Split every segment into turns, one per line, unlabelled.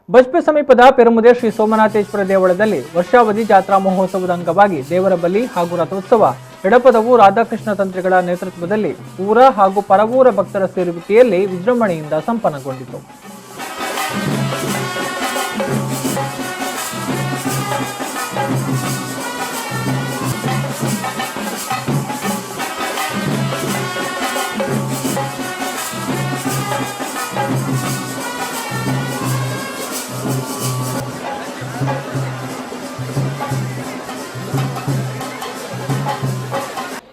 ಬಜ್ಪೆ ಸಮೀಪದ ಪೆರುಮುದೆ ಶ್ರೀ ಸೋಮನಾಥೇಶ್ವರ ದೇವಳದಲ್ಲಿ ವರ್ಷಾವಧಿ ಜಾತ್ರಾ ಮಹೋತ್ಸವದ ಅಂಗವಾಗಿ ದೇವರ ಬಲಿ ಹಾಗೂ ರಥೋತ್ಸವ ಎಡಪದವು ರಾಧಾಕೃಷ್ಣ ತಂತ್ರಿಗಳ ನೇತೃತ್ವದಲ್ಲಿ ಊರ ಹಾಗೂ ಪರವೂರ ಭಕ್ತರ ಸೇರುವಿಕೆಯಲ್ಲಿ ವಿಜೃಂಭಣೆಯಿಂದ ಸಂಪನ್ನಗೊಂಡಿತು.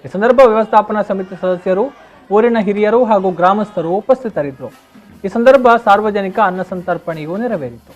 ಈ ಸಂದರ್ಭ ವ್ಯವಸ್ಥಾಪನಾ ಸಮಿತಿ ಸದಸ್ಯರು, ಊರಿನ ಹಿರಿಯರು ಹಾಗೂ ಗ್ರಾಮಸ್ಥರು ಉಪಸ್ಥಿತರಿದ್ದರು. ಈ ಸಂದರ್ಭ ಸಾರ್ವಜನಿಕ ಅನ್ನ ಸಂತರ್ಪಣೆಯೂ ನೆರವೇರಿತು.